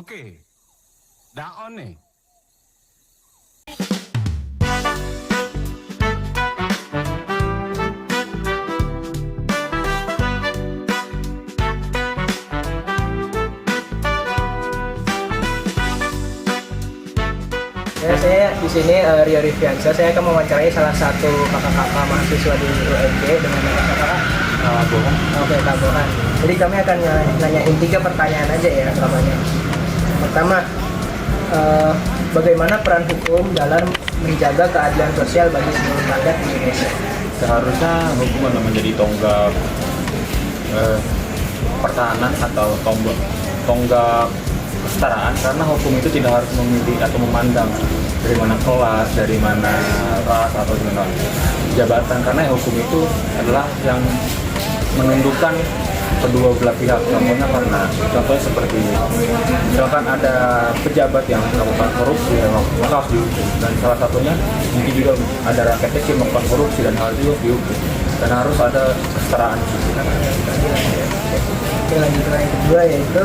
Okey. Dah on ni. Saya di sini Rio Riviansa. Saya akan mewawancarai salah satu kakak-kakak mahasiswa di UNJ dengan kakak-kakak Bohong. Oke, Kak Bohan. Jadi kami akan nanyain 3 pertanyaan aja ya namanya. Pertama, bagaimana peran hukum dalam menjaga keadilan sosial bagi seluruh rakyat di Indonesia? Seharusnya hukum adalah menjadi tonggak pertahanan atau tonggak kesetaraan, karena hukum itu tidak harus memilih atau memandang dari mana kelas, dari mana ras atau dari mana jabatan, karena hukum itu adalah yang menundukkan kedua belah pihak. Contohnya seperti misalkan ada pejabat yang melakukan korupsi, maka harus dihukum, dan salah satunya mungkin juga ada rakyat kecil melakukan korupsi dan hal itu dihukum, dan harus ada kesetaraan. Oke, lanjutkan yang kedua yaitu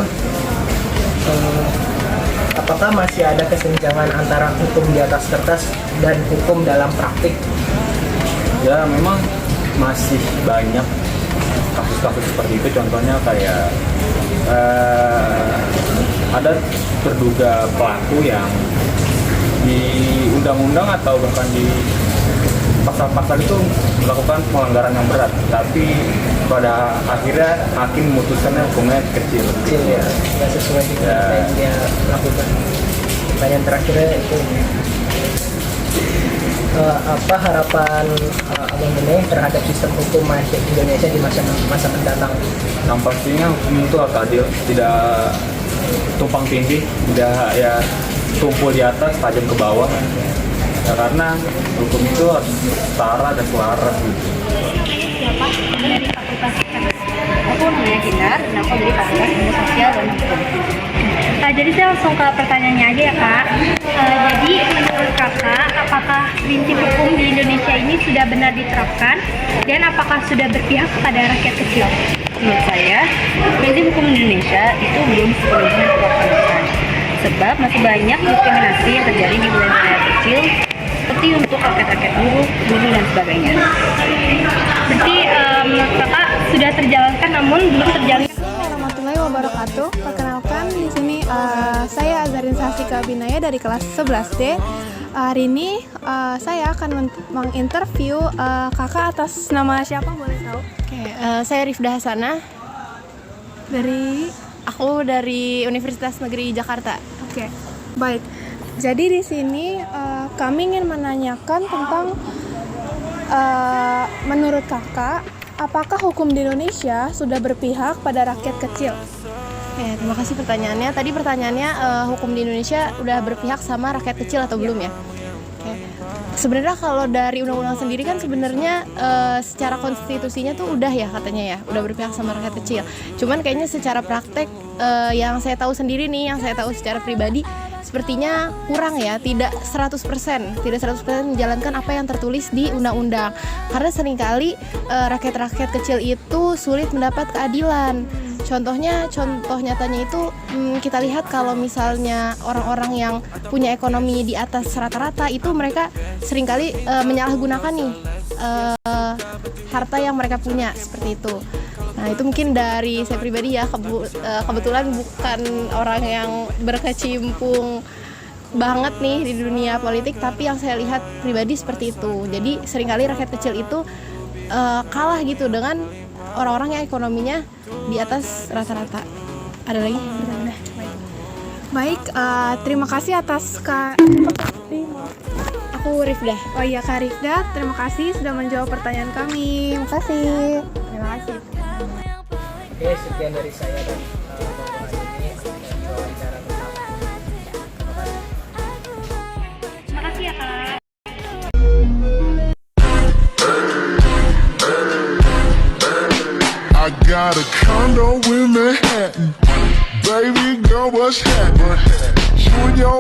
apakah masih ada kesenjangan antara hukum di atas kertas dan hukum dalam praktik? Ya, memang masih banyak kasus-kasus seperti itu. Contohnya kayak ada terduga pelaku yang di undang-undang atau bahkan di pasal-pasal itu melakukan pelanggaran yang berat, tapi pada akhirnya hakim memutuskannya hukumnya kecil Ya, nggak sesuai dengan apa yang dia lakukan. Pertanyaan terakhirnya itu apa harapan Abang ini terhadap sistem hukum Indonesia di masa mendatang? Yang pastinya hukum itu harus adil, tidak tumpang tindih, tidak ya tumpul di atas tajam ke bawah ya, karena hukum itu harus setara dan selaras gitu. Siapa? Aku dari Fakultas Ekonomi. Aku namanya Kinar dan aku dari Fakultas Ilmu Sosial dan Hukum. Jadi saya langsung ke pertanyaannya aja ya Kak. Jadi menurut Kakak, apakah prinsip hukum di Indonesia ini sudah benar diterapkan dan apakah sudah berpihak kepada rakyat kecil? Menurut saya, prinsip hukum Indonesia itu belum sepenuhnya terlaksana. Sebab masih banyak diskriminasi yang terjadi di wilayah kecil, seperti untuk rakyat-rakyat buruh dan sebagainya. Berarti menurut Kakak sudah terjalankan namun belum terjalankan. Warahmatullahi wabarakatuh. Perkenalkan di sini saya Azarin Sasika Binaya dari kelas 11D. Hari ini saya akan menginterview kakak atas nama siapa boleh tahu? Oke, saya Rifda Hasanah. Aku dari Universitas Negeri Jakarta. Oke, baik. Jadi di sini kami ingin menanyakan tentang menurut kakak, apakah hukum di Indonesia sudah berpihak pada rakyat kecil? Oke, terima kasih pertanyaannya. Tadi pertanyaannya hukum di Indonesia udah berpihak sama rakyat kecil atau belum ya? Oke. Sebenarnya kalau dari undang-undang sendiri kan sebenarnya secara konstitusinya tuh udah ya katanya ya, udah berpihak sama rakyat kecil. Cuman kayaknya secara praktek yang saya tahu sendiri nih, yang saya tahu secara pribadi sepertinya kurang ya, tidak 100% menjalankan apa yang tertulis di undang-undang. Karena seringkali rakyat-rakyat kecil itu sulit mendapat keadilan. Contohnya nyatanya itu kita lihat kalau misalnya orang-orang yang punya ekonomi di atas rata-rata itu mereka seringkali menyalahgunakan nih harta yang mereka punya seperti itu. Nah itu mungkin dari saya pribadi ya, kebetulan bukan orang yang berkecimpung banget nih di dunia politik, tapi yang saya lihat pribadi seperti itu. Jadi seringkali rakyat kecil itu kalah gitu dengan orang-orang yang ekonominya di atas rata-rata. Ada lagi? Baik, terima kasih atas Aku Rifda. Oh iya Kak Rifda, terima kasih sudah menjawab pertanyaan kami. Terima kasih. Terima kasih. Oke, sekian dari saya dan Bapak ini wawancara bersama. Terima kasih ya Kak. I got a condo in Manhattan. Baby girl, what's happening? You and your